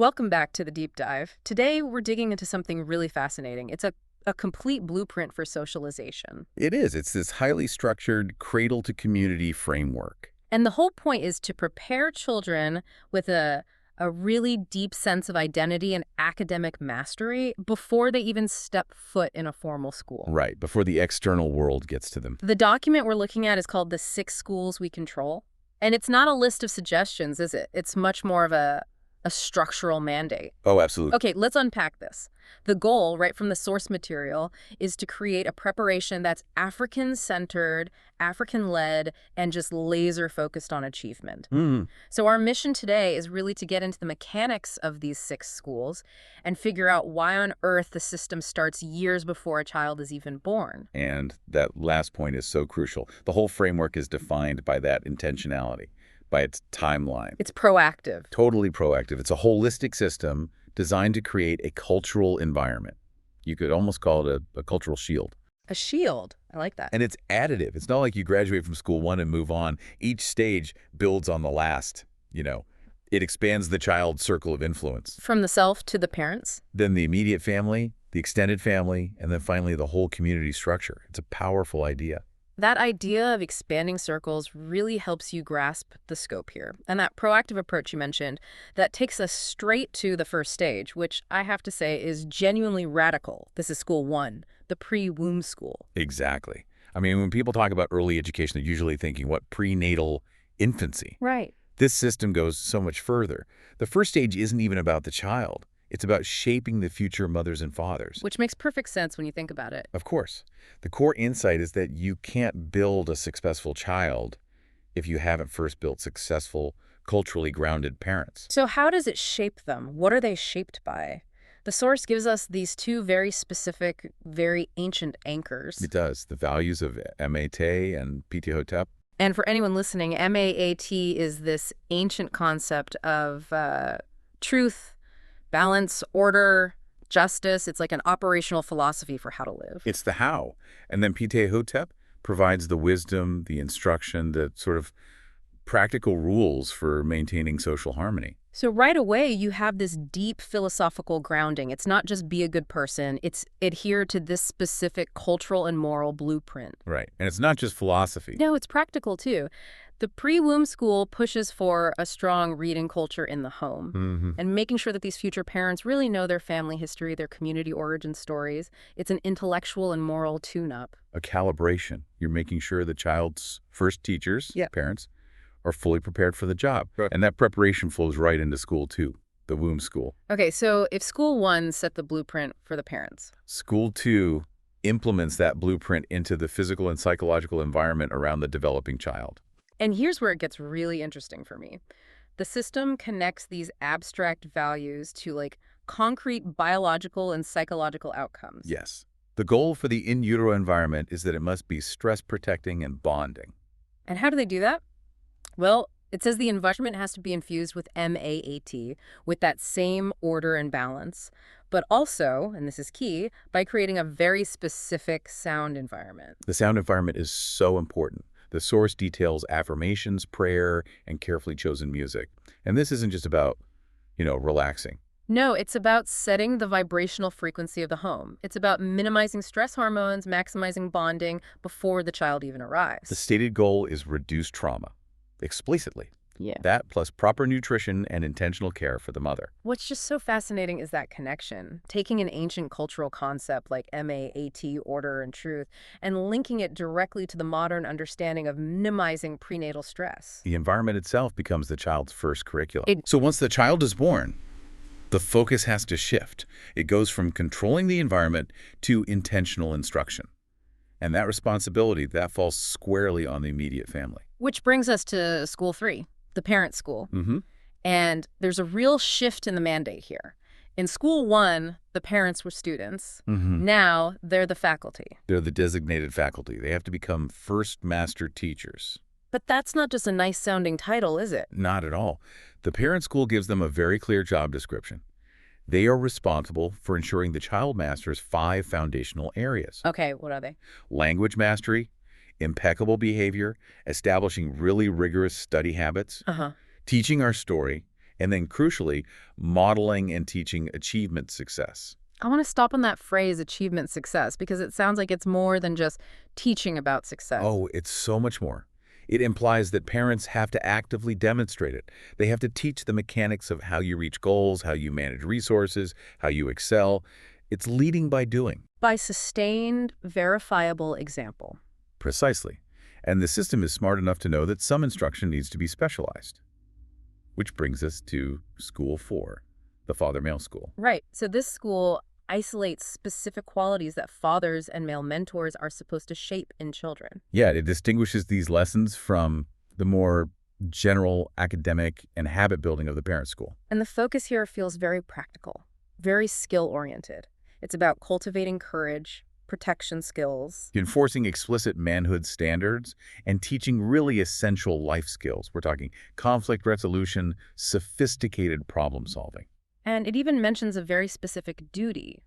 Welcome back to the deep dive. Today, we're digging into something really fascinating. It's a complete blueprint for socialization. It is. It's this highly structured cradle-to-community framework. And the whole point is to prepare children with a really deep sense of identity and academic mastery before they even step foot in a formal school. Right, before the external world gets to them. The document we're looking at is called The 6 Schools We Control. And it's not a list of suggestions, is it? It's much more of a structural mandate. Oh, absolutely. Okay, let's unpack this. The goal, right from the source material, is to create a preparation that's African-centered, African-led, and just laser-focused on achievement. Mm. So our mission today is really to get into the mechanics of these 6 schools and figure out why on earth the system starts years before a child is even born. And that last point is so crucial. The whole framework is defined by that intentionality, by its timeline. It's proactive. Totally proactive. It's a holistic system designed to create a cultural environment. You could almost call it a cultural shield. A shield. I like that. And it's additive. It's not like you graduate from school one and move on. Each stage builds on the last, It expands the child's circle of influence. From the self to the parents. Then the immediate family, the extended family, and then finally the whole community structure. It's a powerful idea. That idea of expanding circles really helps you grasp the scope here. And that proactive approach you mentioned, that takes us straight to the first stage, which I have to say is genuinely radical. This is school 1, the pre-womb school. Exactly. I mean, when people talk about early education, they're usually thinking, what, prenatal infancy? Right. This system goes so much further. The first stage isn't even about the child. It's about shaping the future mothers and fathers. Which makes perfect sense when you think about it. Of course. The core insight is that you can't build a successful child if you haven't first built successful, culturally grounded parents. So how does it shape them? What are they shaped by? The source gives us these 2 very specific, very ancient anchors. It does. The values of MAT and Ptahhotep. And for anyone listening, MAAT is this ancient concept of truth, balance, order, justice. It's like an operational philosophy for how to live. It's the how. And then Ptahhotep provides the wisdom, the instruction, the sort of practical rules for maintaining social harmony. So right away, you have this deep philosophical grounding. It's not just be a good person. It's adhere to this specific cultural and moral blueprint. Right. And it's not just philosophy. No, it's practical too. The pre-womb school pushes for a strong reading culture in the home and making sure that these future parents really know their family history, their community origin stories. It's an intellectual and moral tune-up. A calibration. You're making sure the child's first teachers, parents, are fully prepared for the job. Right. And that preparation flows right into school 2, the womb school. Okay, so if school 1 set the blueprint for the parents. School 2 implements that blueprint into the physical and psychological environment around the developing child. And here's where it gets really interesting for me. The system connects these abstract values to like concrete biological and psychological outcomes. Yes. The goal for the in utero environment is that it must be stress protecting and bonding. And how do they do that? Well, it says the environment has to be infused with MAAT, with that same order and balance, but also, and this is key, by creating a very specific sound environment. The sound environment is so important. The source details affirmations, prayer, and carefully chosen music. And this isn't just about, relaxing. No, it's about setting the vibrational frequency of the home. It's about minimizing stress hormones, maximizing bonding before the child even arrives. The stated goal is reduce trauma, explicitly. Yeah. That plus proper nutrition and intentional care for the mother. What's just so fascinating is that connection, taking an ancient cultural concept like MAAT, order and truth, and linking it directly to the modern understanding of minimizing prenatal stress. The environment itself becomes the child's first curriculum. So once the child is born, the focus has to shift. It goes from controlling the environment to intentional instruction. And that responsibility, that falls squarely on the immediate family. Which brings us to school 3. The parent school. And there's a real shift in the mandate here. In school 1, the parents were students. Now they're the faculty. They're the designated faculty. They have to become first master teachers. But that's not just a nice sounding title, is it? Not at all. The parent school gives them a very clear job description. They are responsible for ensuring the child masters 5 foundational areas. Okay, what are they? Language mastery, impeccable behavior, establishing really rigorous study habits, teaching our story, And then crucially, modeling and teaching achievement success. I want to stop on that phrase, achievement success, because it sounds like it's more than just teaching about success. Oh, it's so much more. It implies that parents have to actively demonstrate it. They have to teach the mechanics of how you reach goals, how you manage resources, how you excel. It's leading by doing. By sustained, verifiable example. Precisely. And the system is smart enough to know that some instruction needs to be specialized. Which brings us to School 4, the father male school. Right. So this school isolates specific qualities that fathers and male mentors are supposed to shape in children. Yeah, it distinguishes these lessons from the more general academic and habit building of the parent school. And the focus here feels very practical, very skill-oriented. It's about cultivating courage, protection skills. Enforcing explicit manhood standards and teaching really essential life skills. We're talking conflict resolution, sophisticated problem solving. And it even mentions a very specific duty,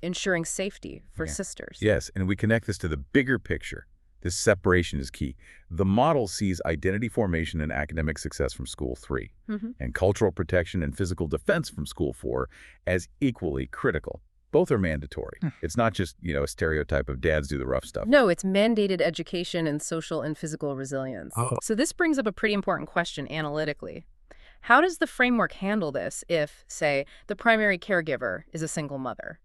ensuring safety for sisters. Yes, and we connect this to the bigger picture. This separation is key. The model sees identity formation and academic success from School 3, and cultural protection and physical defense from School 4 as equally critical. Both are mandatory. It's not just, a stereotype of dads do the rough stuff. No, it's mandated education and social and physical resilience. So this brings up a pretty important question analytically. How does the framework handle this if, say, the primary caregiver is a single mother?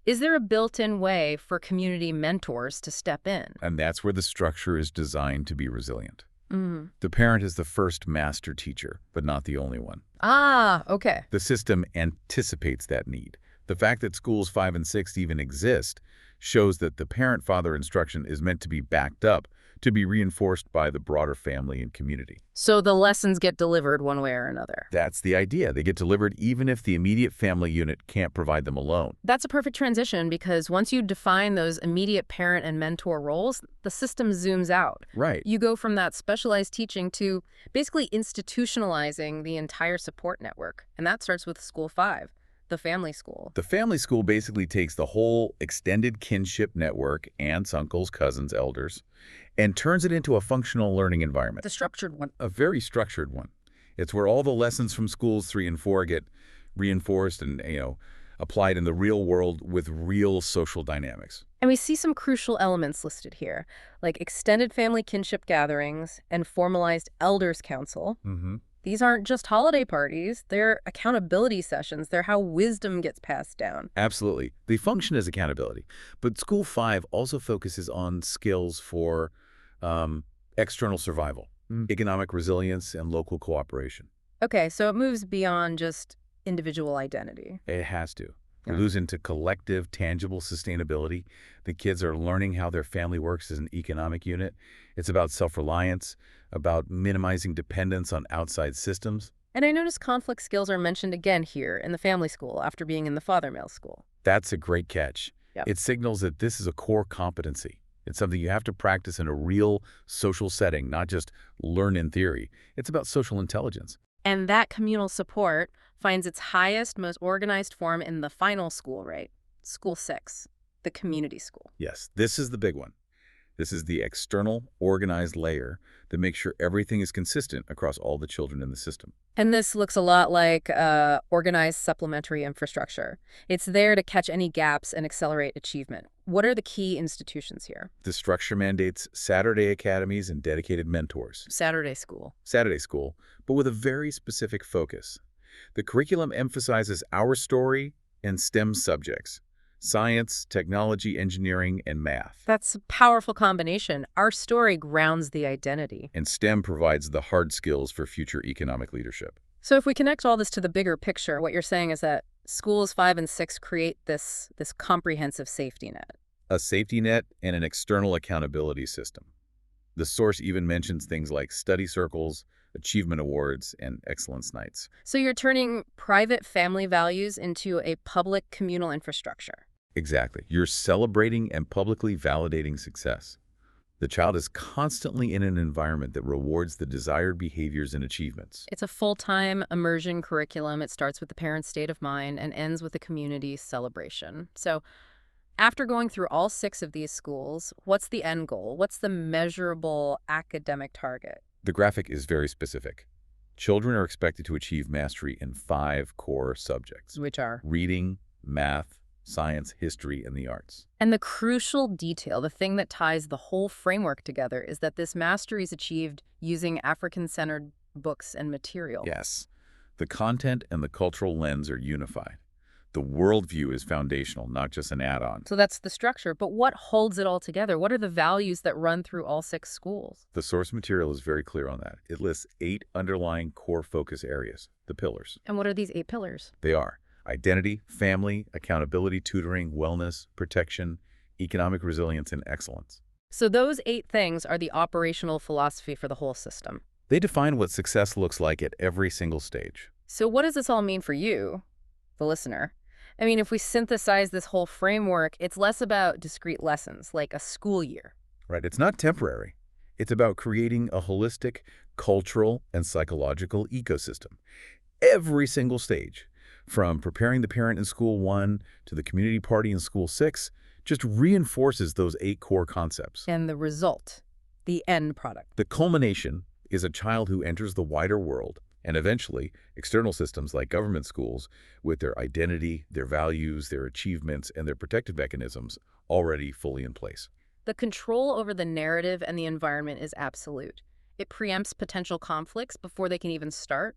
Is there a built-in way for community mentors to step in? And that's where the structure is designed to be resilient. The parent is the first master teacher, but not the only one. Ah, okay. The system anticipates that need. The fact that schools 5 and 6 even exist shows that the parent-father instruction is meant to be backed up, to be reinforced by the broader family and community. So the lessons get delivered one way or another. That's the idea. They get delivered even if the immediate family unit can't provide them alone. That's a perfect transition because once you define those immediate parent and mentor roles, the system zooms out. Right. You go from that specialized teaching to basically institutionalizing the entire support network. And that starts with School 5. The family school. The family school basically takes the whole extended kinship network, aunts, uncles, cousins, elders, and turns it into a functional learning environment. The structured one. A very structured one. It's where all the lessons from schools 3 and 4 get reinforced and, applied in the real world with real social dynamics. And we see some crucial elements listed here, like extended family kinship gatherings and formalized elders council. These aren't just holiday parties. They're accountability sessions. They're how wisdom gets passed down. Absolutely. They function as accountability. But School 5 also focuses on skills for external survival, economic resilience, and local cooperation. Okay, so it moves beyond just individual identity. It has to. It moves into collective, tangible sustainability. The kids are learning how their family works as an economic unit. It's about self-reliance, about minimizing dependence on outside systems. And I notice conflict skills are mentioned again here in the family school after being in the father-male school. That's a great catch. Yep. It signals that this is a core competency. It's something you have to practice in a real social setting, not just learn in theory. It's about social intelligence. And that communal support finds its highest, most organized form in the final school, right? School 6, the community school. Yes, this is the big one. This is the external, organized layer that makes sure everything is consistent across all the children in the system. And this looks a lot like organized supplementary infrastructure. It's there to catch any gaps and accelerate achievement. What are the key institutions here? The structure mandates Saturday academies and dedicated mentors. Saturday school, but with a very specific focus. The curriculum emphasizes our story and STEM subjects: science, technology, engineering, and math. That's a powerful combination. Our story grounds the identity. And STEM provides the hard skills for future economic leadership. So if we connect all this to the bigger picture, what you're saying is that schools 5 and 6 create this comprehensive safety net. A safety net and an external accountability system. The source even mentions things like study circles, achievement awards, and excellence nights. So you're turning private family values into a public communal infrastructure. Exactly. You're celebrating and publicly validating success. The child is constantly in an environment that rewards the desired behaviors and achievements. It's a full-time immersion curriculum. It starts with the parent's state of mind and ends with a community celebration. So after going through all 6 of these schools, what's the end goal? What's the measurable academic target? The graphic is very specific. Children are expected to achieve mastery in 5 core subjects: Which are? reading, math, science, history, and the arts. And the crucial detail, the thing that ties the whole framework together, is that this mastery is achieved using African-centered books and material. Yes, the content and the cultural lens are unified. The worldview is foundational, not just an add-on. So that's the structure, but what holds it all together? What are the values that run through all 6 schools? The source material is very clear on that. It lists 8 underlying core focus areas, the pillars. And what are these 8 pillars? They are identity, family, accountability, tutoring, wellness, protection, economic resilience, and excellence. So those 8 things are the operational philosophy for the whole system. They define what success looks like at every single stage. So what does this all mean for you, the listener? I mean, if we synthesize this whole framework, it's less about discrete lessons, like a school year. Right? It's not temporary. It's about creating a holistic cultural and psychological ecosystem. Every single stage, from preparing the parent in school 1 to the community party in school 6, just reinforces those 8 core concepts. And the result, the end product. The culmination is a child who enters the wider world, and eventually external systems like government schools, with their identity, their values, their achievements, and their protective mechanisms already fully in place. The control over the narrative and the environment is absolute. It preempts potential conflicts before they can even start.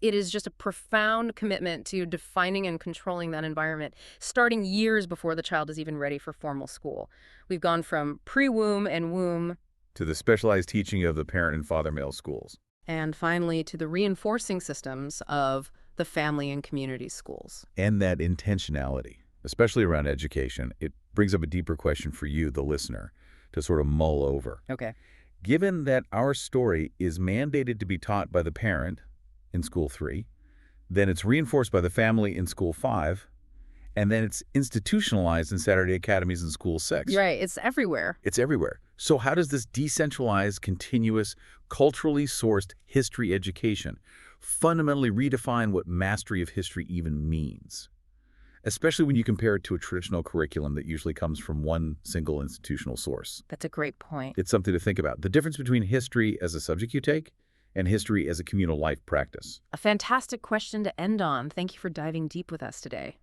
It is just a profound commitment to defining and controlling that environment, starting years before the child is even ready for formal school. We've gone from pre-womb and womb To the specialized teaching of the parent and father male schools. and finally to the reinforcing systems of the family and community schools. And that intentionality, especially around education, it brings up a deeper question for you, the listener, to sort of mull over. Okay. Given that our story is mandated to be taught by the parent in school 3, then it's reinforced by the family in school 5, and then it's institutionalized in Saturday academies in school 6. Right. It's everywhere. It's everywhere. So how does this decentralized, continuous, culturally sourced history education fundamentally redefine what mastery of history even means? Especially when you compare it to a traditional curriculum that usually comes from one single institutional source. That's a great point. It's something to think about. The difference between history as a subject you take and history as a communal life practice. A fantastic question to end on. Thank you for diving deep with us today.